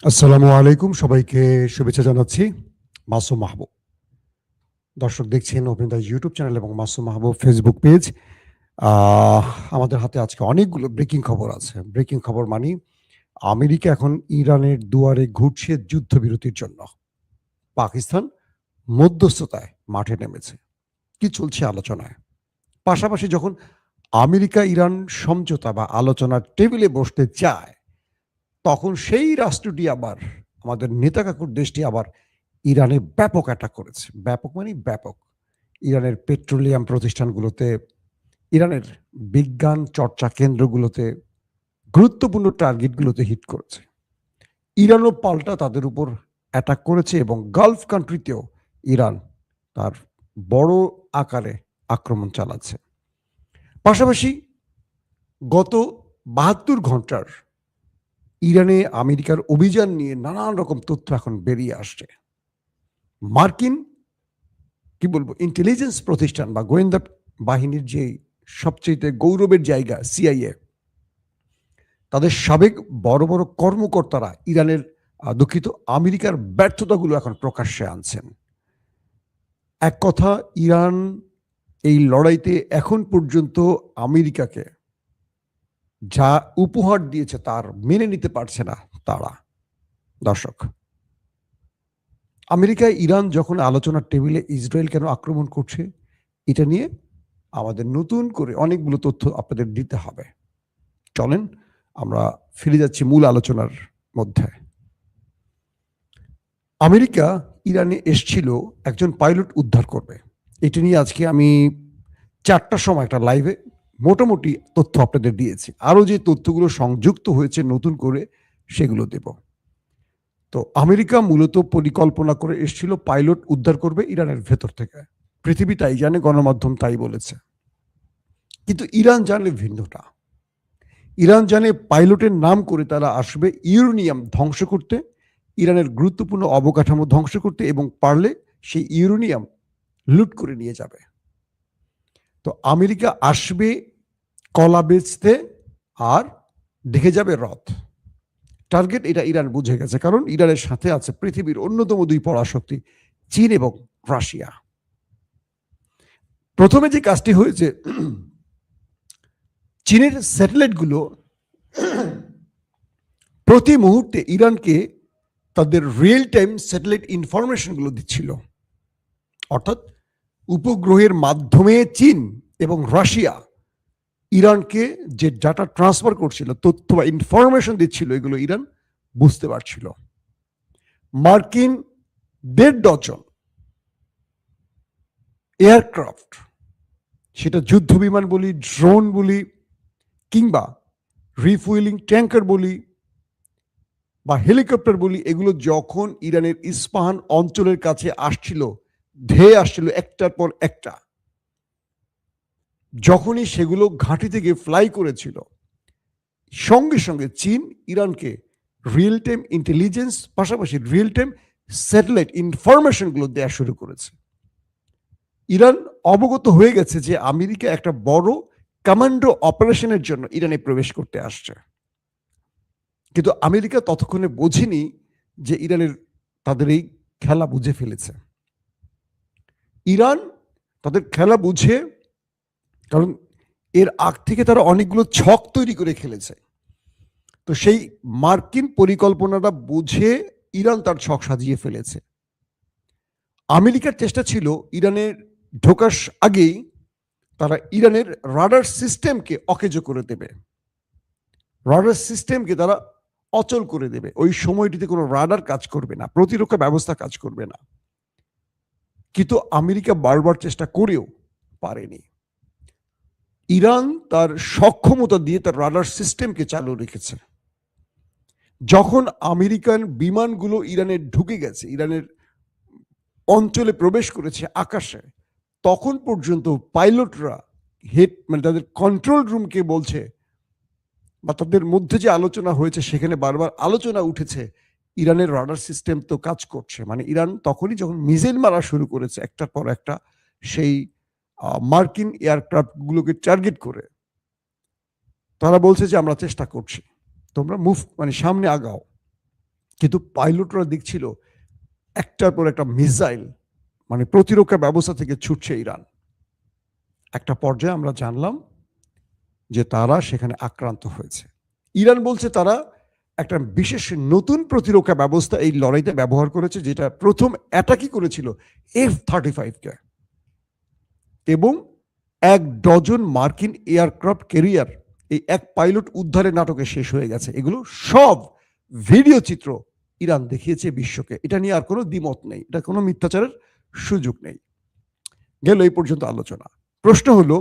আসসালামু আলাইকুম, সবাইকে শুভেচ্ছা জানাচ্ছি। মাসুম মাহবুব। দর্শক দেখছেন অভিনেতা ইউটিউব চ্যানেল এবং মাসুম মাহবুব ফেসবুক পেজ। আহ আমাদের হাতে আজকে অনেকগুলো ব্রেকিং খবর আছে। ব্রেকিং খবর মানি আমেরিকা এখন ইরানের দুয়ারে ঘুরছে যুদ্ধবিরতির জন্য। পাকিস্তান মধ্যস্থতায় মাঠে নেমেছে। কি চলছে আলোচনায়? পাশাপাশি যখন আমেরিকা ইরান সমঝোতা বা আলোচনার টেবিলে বসতে চায়, তখন সেই রাষ্ট্রটি আবার আমাদের নেতা কাকুর দেশটি আবার ইরানে ব্যাপক অ্যাটাক করেছে। ব্যাপক মানে ব্যাপক। ইরানের পেট্রোলিয়াম প্রতিষ্ঠানগুলোতে, ইরানের বিজ্ঞান চর্চা কেন্দ্রগুলোতে, গুরুত্বপূর্ণ টার্গেটগুলোতে হিট করেছে। ইরানও পাল্টা তাদের উপর অ্যাটাক করেছে এবং গালফ কান্ট্রিতেও ইরান তার বড় আকারে আক্রমণ চালাচ্ছে। পাশাপাশি গত ৭২ ঘন্টার ইরানে আমেরিকার অভিযান নিয়ে নানান রকম তথ্য এখন বেরিয়ে আসছে। মার্কিন কি বলবো ইন্টেলিজেন্স প্রতিষ্ঠান বা গোয়েন্দা বাহিনীর যে সবচেয়ে গৌরবের জায়গা সিআইএ, তাদের সাবেক বড় বড় কর্মকর্তারা ইরানের দুঃখিত আমেরিকার ব্যর্থতাগুলো এখন প্রকাশ্যে আনছেন। এক কথা, ইরান এই লড়াইতে এখন পর্যন্ত আমেরিকাকে যা উপহার দিয়েছে তার মেনে নিতে পারছে না তারা। দর্শক, আমেরিকায় ইরান যখন আলোচনার টেবিলে ইসরায়েল কেন আক্রমণ করছে, এটা নিয়ে আমাদের নতুন করে অনেকগুলো তথ্য আপনাদের দিতে হবে। চলেন আমরা ফিরে যাচ্ছি মূল আলোচনার মধ্যে। আমেরিকা ইরানে এসছিল একজন পাইলট উদ্ধার করবে। এটা নিয়ে আজকে আমি ৪টার সময় একটা লাইভে মোটামুটি তথ্য আপনাদের দিয়েছি। আরও যে তথ্যগুলো সংযুক্ত হয়েছে নতুন করে সেগুলো দেব। তো আমেরিকা মূলত পরিকল্পনা করে এসছিল পাইলট উদ্ধার করবে ইরানের ভেতর থেকে। পৃথিবী তাই জানে, গণমাধ্যম তাই বলেছে। কিন্তু ইরান জানে ভিন্নটা। ইরান জানে পাইলটের নাম করে তারা আসবে ইউরেনিয়াম ধ্বংস করতে, ইরানের গুরুত্বপূর্ণ অবকাঠামো ধ্বংস করতে, এবং পারলে সেই ইউরেনিয়াম লুট করে নিয়ে যাবে। তো আমেরিকা আসবে কলা বেচতে আর দেখে যাবে রথ। টার্গেট এটা ইরান বুঝে গেছে, কারণ ইরানের সাথে আছে পৃথিবীর অন্যতম দুই পরাশক্তি চীন এবং রাশিয়া। প্রথমে যে কাজটি হয়েছে, চীনের স্যাটেলাইটগুলো প্রতি মুহূর্তে ইরানকে তাদের রিয়েল টাইম স্যাটেলাইট ইনফরমেশনগুলো দিচ্ছিল। অর্থাৎ উপগ্রহের মাধ্যমে চীন এবং রাশিয়া ইরানকে যে ডাটা ট্রান্সফার করছিল, তথ্য বা ইনফরমেশন দিচ্ছিল, এগুলো ইরান বুঝতে পারছিল। মার্কিন ১.৫ ডজন এয়ারক্রাফট, সেটা যুদ্ধ বিমান বলি, ড্রোন বলি, কিংবা রিফুয়েলিং ট্যাঙ্কার বলি বা হেলিকপ্টার বলি, এগুলো যখন ইরানের ইস্পাহান অঞ্চলের কাছে আসছিল, ধেয়ে আসছিল একটার পর একটা, যখনই সেগুলো ঘাঁটি থেকে ফ্লাই করেছিল, সঙ্গে সঙ্গে চীন ইরানকে রিয়েল টাইম ইন্টেলিজেন্স পাশাপাশি রিয়েল টাইম স্যাটেলাইট ইনফরমেশনগুলো দেওয়া শুরু করেছে। ইরান অবগত হয়ে গেছে যে আমেরিকা একটা বড় কমান্ডো অপারেশনের জন্য ইরানে প্রবেশ করতে আসছে। কিন্তু আমেরিকা ততক্ষণে বোঝেনি যে ইরানের তাদের এই খেলা বুঝে ফেলেছে। ইরান তাদের খেলা বুঝে, কারণ এর আগ থেকে তারা অনেকগুলো ছক তৈরি করে খেলেছে। তো সেই মার্কিন পরিকল্পনাটা বুঝে ইরান তার ছক সাজিয়ে ফেলেছে। আমেরিকার চেষ্টা ছিল ইরানের ঢোকার আগেই তারা ইরানের রাডার সিস্টেমকে অকেজো করে দেবে, রাডার সিস্টেমকে তারা অচল করে দেবে। ওই সময়টিতে কোনো রাডার কাজ করবে না, প্রতিরক্ষা ব্যবস্থা কাজ করবে না। কিন্তু আমেরিকা বারবার চেষ্টা করেও পারেনি। ইরান তার সক্ষমতা দিয়ে তার রাডার সিস্টেমকে চালু রেখেছে। যখন আমেরিকান বিমানগুলো ইরানে ঢুকে গেছে, ইরানের অঞ্চলে প্রবেশ করেছে আকাশে, তখন পর্যন্ত পাইলটরা হেড মানে তাদের কন্ট্রোল রুমকে বলছে, বা তাদের মধ্যে যে আলোচনা হয়েছে সেখানে বারবার আলোচনা উঠেছে, ইরানের রাডার সিস্টেম তো কাজ করছে। মানে ইরান তখনই যখন মিসাইল মারা শুরু করেছে একটার পর একটা সেই মার্কিন এয়ারক্রাফটগুলোকে টার্গেট করে, তারা বলছে যে আমরা চেষ্টা করছি, তোমরা মুভ মানে সামনে আগাও। কিন্তু পাইলটরা দেখছিল একটার পর একটা মিসাইল মানে প্রতিরক্ষা ব্যবস্থা থেকে ছুটছে ইরান। একটা পর্যায়ে আমরা জানলাম যে তারা সেখানে আক্রান্ত হয়েছে। ইরান বলছে তারা একটা বিশেষ নতুন প্রতিরক্ষা ব্যবস্থা এই লড়াইতে ব্যবহার করেছে, যেটা প্রথম অ্যাটাকই করেছিল F-35-কে, এবং 1 ডজন মার্কিন এয়ারক্রাফট ক্যারিয়ার এই এক পাইলট উদ্ধারের নাটকে শেষ হয়ে গেছে। এগুলো সব ভিডিও চিত্র ইরান দেখিয়েছে বিশ্বকে। এটা নিয়ে আর কোনো দ্বিমত নেই, এটা কোনো মিথ্যাচারের সুযোগ নেই। গেল এই পর্যন্ত আলোচনা। প্রশ্ন হলো,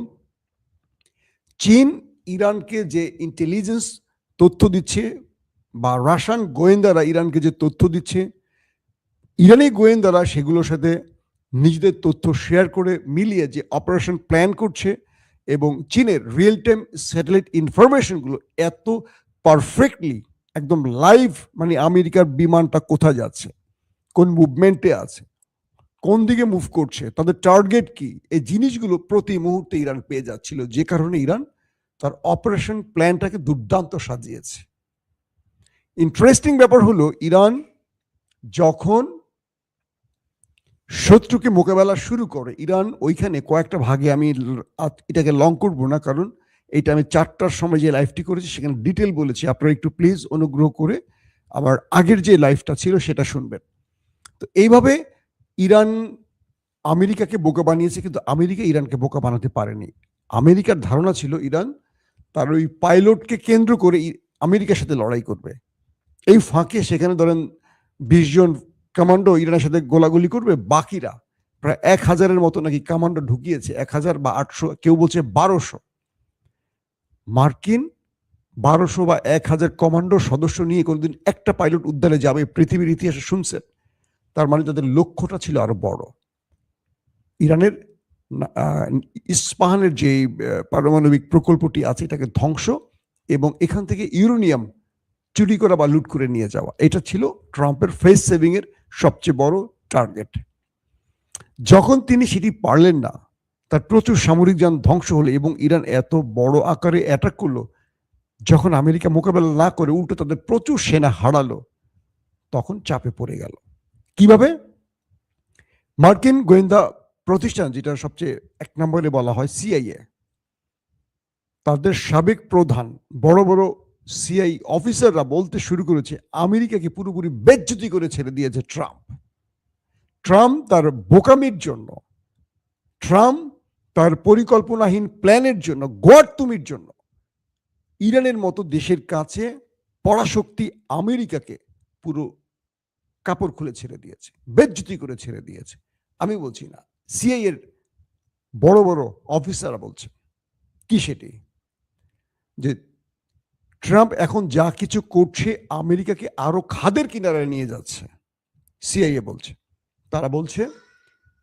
চীন ইরানকে যে ইন্টেলিজেন্স তথ্য দিচ্ছে বা রাশিয়ান গোয়েন্দারা ইরানকে যে তথ্য দিচ্ছে, ইরানি গোয়েন্দারা সেগুলোর সাথে নিজেদের তথ্য শেয়ার করে মিলিয়ে যে অপারেশন প্ল্যান করছে, এবং চীনের রিয়েল টাইম স্যাটেলাইট ইনফরমেশনগুলো এত পারফেক্টলি একদম লাইভ, মানে আমেরিকার বিমানটা কোথায় যাচ্ছে, কোন মুভমেন্টে আছে, কোন দিকে মুভ করছে, তাদের টার্গেট কি, এই জিনিসগুলো প্রতি মুহূর্তে ইরান পেয়ে যাচ্ছিল, যে কারণে ইরান তার অপারেশন প্ল্যানটাকে দুর্দান্ত সাজিয়েছে। ইন্টারেস্টিং ব্যাপার হলো, ইরান যখন শত্রুকে মোকাবেলা শুরু করে, ইরান ওইখানে কয়েকটা ভাগে, আমি এটাকে লং করবো না, কারণ এটা আমি 4টার সময় যে লাইভটি করেছি সেখানে ডিটেল বলেছি। আপনারা একটু প্লিজ অনুগ্রহ করে আমার আগের যে লাইভটা ছিল সেটা শুনবেন। তো এইভাবে ইরান আমেরিকাকে বোকা বানিয়েছে, কিন্তু আমেরিকা ইরানকে বোকা বানাতে পারেনি। আমেরিকার ধারণা ছিল ইরান তার ওই পাইলটকে কেন্দ্র করে আমেরিকার সাথে লড়াই করবে। এই ফাঁকে সেখানে ধরেন 20 জন কমান্ডো ইরানের সাথে গোলাগুলি করবে, বাকিরা প্রায় 1000-এর মতো নাকি কমান্ডো ঢুকিয়েছে, 1000 বা 800, কেউ বলছে 1200। মার্কিন 1200 বা 1000 কমান্ডো সদস্য নিয়ে কোনোদিন একটা পাইলট উদ্ধারে যাবে পৃথিবীর ইতিহাসে শুনছেন? তার মানে তাদের লক্ষ্যটা ছিল আরো বড়। ইরানের ইস্পাহানের যে পারমাণবিক প্রকল্পটি আছে এটাকে ধ্বংস, এবং এখান থেকে ইউরেনিয়াম চুরি করা বা লুট করে নিয়ে যাওয়া, এটা ছিল ট্রাম্পের ফেস সেভিং এর সবচেয়ে বড় টার্গেট। যখন তিনি সেটি পারলেন না, তার প্রচুর সামরিক যান ধ্বংস হলো এবং ইরান এত বড় আকারে অ্যাটাক করলো, যখন আমেরিকা মোকাবেলা না করে উল্টো তাদের প্রচুর সেনা হারালো, তখন চাপে পড়ে গেল। কিভাবে? মার্কিন গোয়েন্দা প্রতিষ্ঠান, যেটা সবচেয়ে 1 নম্বরে বলা হয় সিআইএ, তাদের সাবেক প্রধান বড় বড় সিআই অফিসাররা বলতে শুরু করেছে আমেরিকাকে পুরোপুরি বেজ্জতি করে ছেড়ে দিয়েছে ট্রাম্প। ট্রাম্প তার বোকামির জন্য, ট্রাম্প তার পরিকল্পনাহীন প্ল্যানের জন্য, গোয়ার্তুমির জন্য ইরানের মতো দেশের কাছে পরাশক্তি আমেরিকাকে পুরো কাপড় খুলে ছেড়ে দিয়েছে, বেজ্জতি করে ছেড়ে দিয়েছে। আমি বলছি না, সিআইএ এর বড় বড় অফিসাররা বলছে। কি সেটি? যে ট্রাম্প এখন যা কিছু করছে আমেরিকাকে আরো খাদের কিনারায় নিয়ে যাচ্ছে, সিআইএ বলছে। তারা বলছে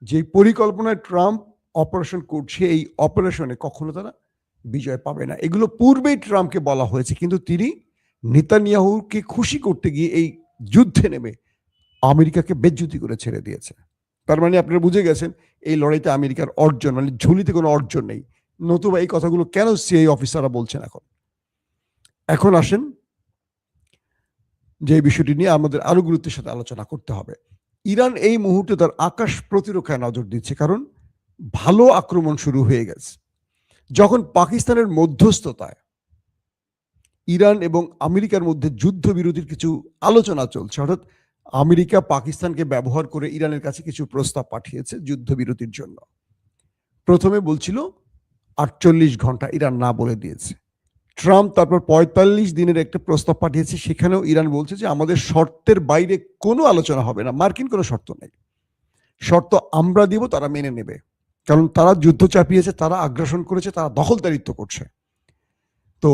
যে পরিকল্পনায় ট্রাম্প অপারেশন করছে, এই অপারেশনে কখনো তারা বিজয় পাবে না। এগুলো পূর্বেই ট্রাম্পকে বলা হয়েছে, কিন্তু তিনি নেতানিয়াহুকে খুশি করতে গিয়ে এই যুদ্ধে নেমে আমেরিকাকে বেজ্জতি করে ছেড়ে দিয়েছে। তার মানে আপনারা বুঝে গেছেন এই লড়াইতে আমেরিকার অর্জন, মানে ঝুলিতে কোনো অর্জন নেই। নতুবা এই কথাগুলো কেন সিআইএ অফিসাররা বলছেন? এখন আসেন যে বিষয়টি নিয়ে আমাদের আরো গুরুত্বের সাথে আলোচনা করতে হবে। ইরান এই মুহূর্তে তার আকাশ প্রতিরক্ষায় নজর দিচ্ছে, কারণ ভালো আক্রমণ শুরু হয়ে গেছে। যখন পাকিস্তানের মধ্যস্থতায় ইরান এবং আমেরিকার মধ্যে যুদ্ধবিরতির কিছু আলোচনা চলছে, অর্থাৎ আমেরিকা পাকিস্তানকে ব্যবহার করে ইরানের কাছে কিছু প্রস্তাব পাঠিয়েছে যুদ্ধবিরতির জন্য। প্রথমে বলছিল 48 ঘন্টা, ইরান না বলে দিয়েছে। ট্রাম্প তারপর 45 দিনের একটা প্রস্তাব পাঠিয়েছে, সেখানেও ইরান বলছে যে আমাদের শর্তের বাইরে কোনো আলোচনা হবে না, মার্কিন কোনো শর্ত নেই, শর্ত আমরা দিব, তারা মেনে নেবে, কারণ তারা যুদ্ধ চাপিয়েছে, তারা আগ্রাসন করেছে, তারা দখলদারিত্ব করছে। তো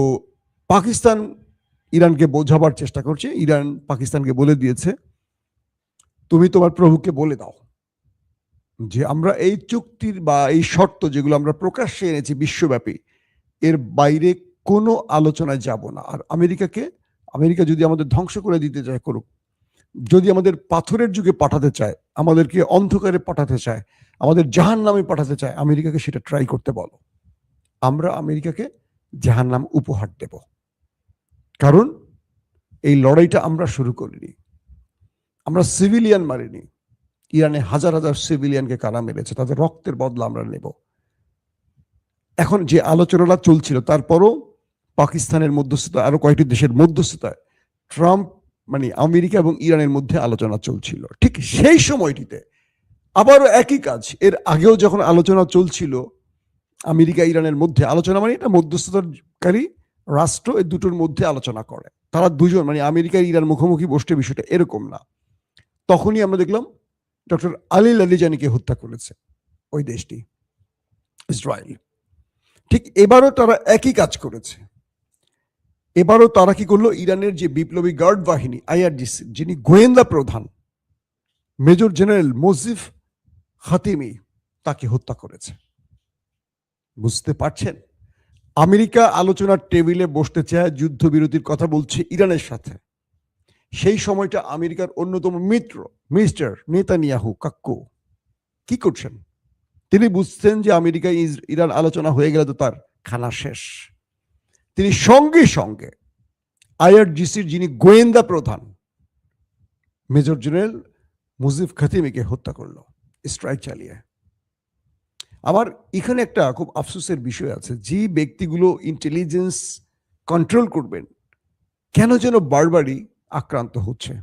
পাকিস্তান ইরানকে বোঝাবার চেষ্টা করছে। ইরান পাকিস্তানকে বলে দিয়েছে, তুমি তোমার প্রভুকে বলে দাও যে আমরা এই চুক্তির বা এই শর্ত যেগুলো আমরা প্রকাশ্যে এনেছি বিশ্বব্যাপী, এর বাইরে কোনো আলোচনায় যাব না। আর আমেরিকা যদি আমাদের ধ্বংস করে দিতে চায় করুক, যদি আমাদের পাথরের যুগে পাঠাতে চায়, আমাদেরকে অন্ধকারে পাঠাতে চায়, আমাদের জাহান্নামে পাঠাতে চায়, আমেরিকাকে সেটা ট্রাই করতে বলো। আমরা আমেরিকাকে জাহান্নাম উপহার দেব, কারণ এই লড়াইটা আমরা শুরু করিনি। আমরা সিভিলিয়ান মারিনি, ইরানে হাজার হাজার সিভিলিয়ানকে কারা মেরেছে, তাদের রক্তের বদলা আমরা নেব। এখন যে আলোচনাটা চলছিল, তারপরও পাকিস্তানের মধ্যস্থতা, আরো কয়েকটি দেশের মধ্যস্থতায় ট্রাম্প মানে আমেরিকা এবং ইরানের মধ্যে আলোচনা চলছিল। ঠিক সেই সময়টিতে আবারও একই কাজ, এর আগেও যখন আলোচনা চলছিল আমেরিকা ইরানের মধ্যে, আলোচনা মানে এটা মধ্যস্থতাকারী রাষ্ট্র এই দুটোর মধ্যে আলোচনা করে, তারা দুজন মানে আমেরিকা ইরান মুখোমুখি বসতে, বিষয়টা এরকম না। তখনই আমরা দেখলাম ডক্টর আলী লারিজানিকে হত্যা করেছে ওই দেশটি, ইসরায়েল। ঠিক এবারও তারা একই কাজ করেছে। এবারও তারা কি করলো, ইরানের যে বিপ্লবী গার্ড বাহিনী আইআরজিসি, যিনি গোয়েন্দা প্রধান মেজর জেনারেল মোজিফ খাতিমি, তাকে হত্যা করেছে। বুঝতে পারছেন, আমেরিকা আলোচনার টেবিলে বসতে চায়, যুদ্ধবিরতির কথা বলছে ইরানের সাথে। সেই সময়টা আমেরিকার অন্যতম মিত্র মিস্টার নেতানিয়াহু কাক্কু কি করছেন? তিনি বুঝছেন যে আমেরিকা ইরান আলোচনা হয়ে গেলে তো তার খানা শেষ। তিনি সঙ্গে সঙ্গে আইআরজিসির যিনি গোয়েন্দা প্রধান মেজর জেনারেল মুজিব খাতিমিকে হত্যা করলো স্ট্রাইক চালিয়ে। আবার এখানে একটা খুব আফসোসের বিষয় আছে, যে ব্যক্তিগুলো ইন্টেলিজেন্স কন্ট্রোল করবেন কেন যেন বারবারই আক্রান্ত হচ্ছে।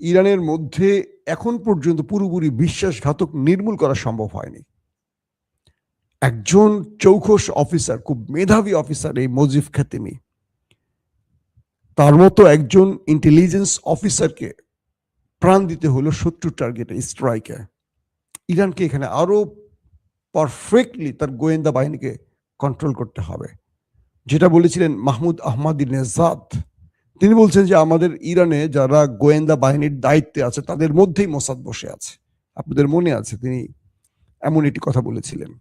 ইরানের মধ্যে এখন পর্যন্ত পুরোপুরি বিশ্বাসঘাতক নির্মূল করা সম্ভব হয়নি। একজন চৌখস অফিসার, খুব মেধাবী অফিসার এই মুজিব খাতিমি, তার মতো একজন ইন্টেলিজেন্স অফিসারকে প্রাণ দিতে হলো শত্রুর টার্গেটে স্ট্রাইকে। ইরানকে এখানে আরো পারফেক্টলি তার গোয়েন্দা বাহিনীকে কন্ট্রোল করতে হবে। যেটা বলেছিলেন মাহমুদ আহমাদিনেজাদ, তিনি বলছেন যে আমাদের ইরানে যারা গোয়েন্দা বাহিনীর দায়িত্বে আছে তাদের মধ্যেই মোসাদ বসে আছে। আপনাদের মনে আছে তিনি এমন একটি কথা বলেছিলেন।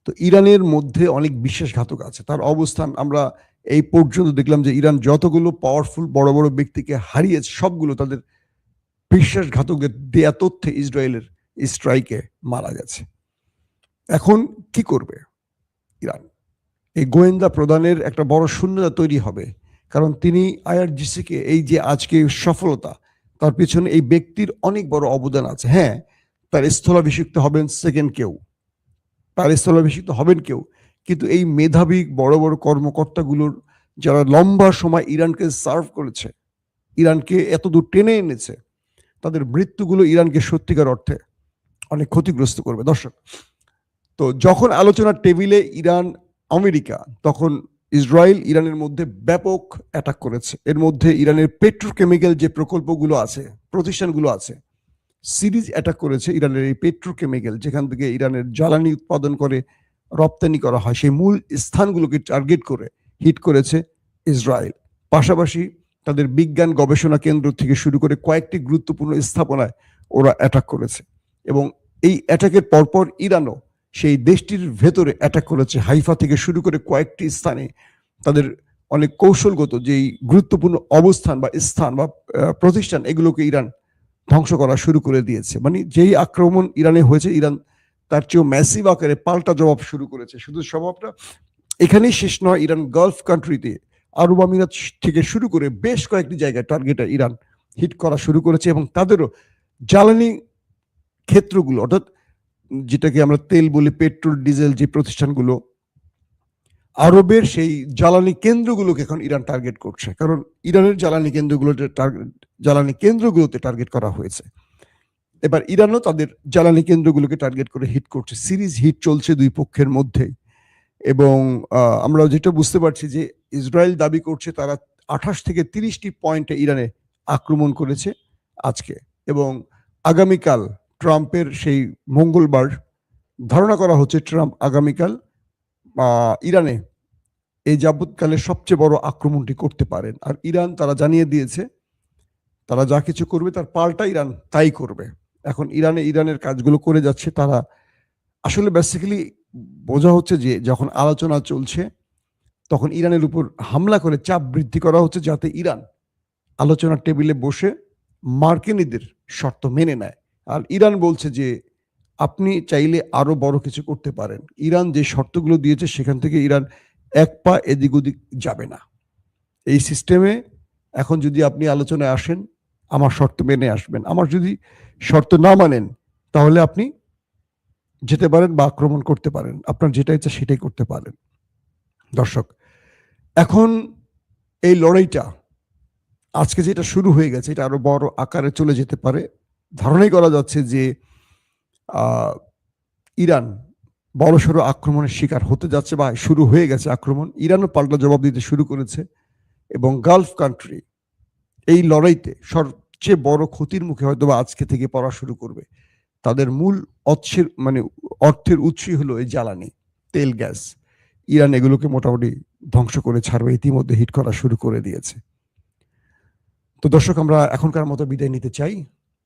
তো ইরানের মধ্যে অনেক বিশ্বাসঘাতক আছে, তার অবস্থান আমরা এই পর্যন্ত দেখলাম যে ইরান যতগুলো পাওয়ারফুল বড় বড় ব্যক্তিকে হারিয়েছে সবগুলো তাদের বিশ্বাসঘাতকদের দেয়া তথ্যে ইসরায়েলের স্ট্রাইকে মারা গেছে। এখন কি করবে ইরান? এই গোয়েন্দা প্রদানের একটা বড় শূন্যতা তৈরি হবে, কারণ তিনি আইআরজিসিকে এই যে আজকে সফলতা, তার পিছনে এই ব্যক্তির অনেক বড় অবদান আছে। হ্যাঁ, তার স্থলাভিষিক্ত হবেন সেকেন্ড কেউ, তার স্থলাভিষিক্ত হবেন কেউ, কিন্তু এই মেধাবী বড় বড় কর্মকর্তাগুলোর যারা লম্বা সময় ইরানকে সার্ভ করেছে, ইরানকে এতদূর টেনে এনেছে, তাদের মৃত্যুগুলো ইরানকে সত্যিকার অর্থে অনেক ক্ষতিগ্রস্ত করবে। দর্শক, তো যখন আলোচনার টেবিলে ইরান আমেরিকা, তখন ইসরায়েল ইরানের মধ্যে ব্যাপক অ্যাটাক করেছে। এর মধ্যে ইরানের পেট্রোকেমিক্যাল যে প্রকল্পগুলো আছে, প্রতিষ্ঠানগুলো আছে, সিরিজ অ্যাটাক করেছে ইরানের এই পেট্রোকেমিক্যাল, যেখান থেকে ইরানের জ্বালানি উৎপাদন করে রপ্তানি করা হয়, সেই মূল স্থানগুলোকে টার্গেট করে হিট করেছে ইসরায়েল। পাশাপাশি তাদের বিজ্ঞান গবেষণা কেন্দ্র থেকে শুরু করে কয়েকটি গুরুত্বপূর্ণ স্থাপনায় ওরা অ্যাটাক করেছে। এবং এই অ্যাটাকের পরপর ইরানও সেই দেশটির ভেতরে অ্যাটাক করেছে। হাইফা থেকে শুরু করে কয়েকটি স্থানে তাদের অনেক কৌশলগত যেই গুরুত্বপূর্ণ অবস্থান বা স্থান বা প্রতিষ্ঠান, এগুলোকে ইরান ধ্বংস করা শুরু করে দিয়েছে। মানে যেই আক্রমণ ইরানে হয়েছে, ইরান তার চেয়েও ম্যাসিভ আকারে পাল্টা জবাব শুরু করেছে। শুধু জবাবটা এখানেই শেষ নয়, ইরান গালফ কান্ট্রিতে আরব আমিরাত থেকে শুরু করে বেশ কয়েকটি জায়গায় টার্গেটে ইরান হিট করা শুরু করেছে। এবং তাদেরও জ্বালানি ক্ষেত্রগুলো, অর্থাৎ যেটাকে আমরা তেল বলি, পেট্রোল ডিজেল যে প্রতিষ্ঠানগুলো, আরবের সেই জ্বালানি কেন্দ্রগুলোকে এখন ইরান টার্গেট করছে, কারণ ইরানের জ্বালানি কেন্দ্রগুলোতে টার্গেট করা হয়েছে। এবার ইরানও তাদের জ্বালানি কেন্দ্রগুলোকে টার্গেট করে হিট করছে। সিরিজ হিট চলছে দুই পক্ষের মধ্যে। এবং আমরা যেটা বুঝতে পারছি যে ইসরায়েল দাবি করছে তারা 28 থেকে 30টি পয়েন্টে ইরানে আক্রমণ করেছে আজকে। এবং আগামীকাল ট্রাম্পের সেই মঙ্গলবার ধারণা করা হচ্ছে ট্রাম্প আগামীকাল ইরানে এই যাবৎকালের সবচেয়ে বড় আক্রমণটি করতে পারেন। আর ইরান তারা জানিয়ে দিয়েছে তারা যা কিছু করবে তার পাল্টা ইরান তাই করবে। এখন ইরানের কাজগুলো করে যাচ্ছে তারা। আসলে বেসিক্যালি বোঝা হচ্ছে যে যখন আলোচনা চলছে তখন ইরানের উপর হামলা করে চাপ বৃদ্ধি করা হচ্ছে, যাতে ইরান আলোচনার টেবিলে বসে মার্কিনীদের শর্ত মেনে নেয়। আর ইরান বলছে যে আপনি চাইলে আরো বড় কিছু করতে পারেন। ইরান যে শর্তগুলো দিয়েছে সেখান থেকে ইরান এক পা এদিক ওদিক যাবে না। এই সিস্টেমে এখন যদি আপনি আলোচনায় আসেন, আমার শর্ত মেনে আসবেন। আমার যদি শর্ত না মানেন তাহলে আপনি যেতে পারেন বা আক্রমণ করতে পারেন, আপনার যেটা ইচ্ছা সেটাই করতে পারেন। দর্শক, এখন এই লড়াইটা আজকে যেটা শুরু হয়ে গেছে এটা আরো বড় আকারে চলে যেতে পারে। ধারণাই করা যাচ্ছে যে ইরান বড়সড় আক্রমণের শিকার হতে যাচ্ছে বা শুরু হয়ে গেছে আক্রমণ। ইরানও পাল্টা জবাব দিতে শুরু করেছে এবং গালফ কান্ট্রি এই লড়াইতে সবচেয়ে বড় ক্ষতির মুখে হয়তো বা আজকে থেকে পড়া শুরু করবে। তাদের মূল অর্থের উৎসই হলো এই জ্বালানি, তেল, গ্যাস। ইরান এগুলোকে মোটামুটি ধ্বংস করে ছাড়বে, ইতিমধ্যে হিট করা শুরু করে দিয়েছে। তো দর্শক, আমরা এখনকার মতো বিদায় নিতে চাই।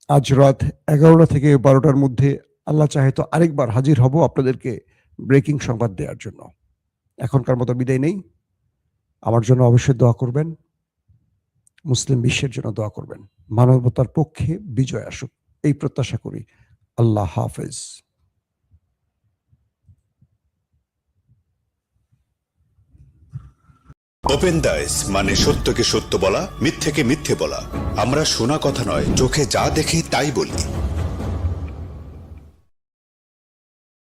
আজ রাত 11টা থেকে 12টার মধ্যে আল্লাহ চাহে তো আরেকবার হাজির হব আপনাদেরকে ব্রেকিং সংবাদ দেওয়ার জন্য। এখনকার মতো বিদায় নেই। আমার জন্য অবশ্যই দোয়া করবেন, মুসলিম বিশ্বের জন্য দোয়া করবেন, মানবতার পক্ষে বিজয় আসুক এই প্রত্যাশা করি। আল্লাহ হাফেজ। ওপেন দাইস মানে সত্যকে সত্য বলা, মিথ্যেকে মিথ্যে বলা। আমরা শোনা কথা নয়, চোখে যা দেখি তাই বলি।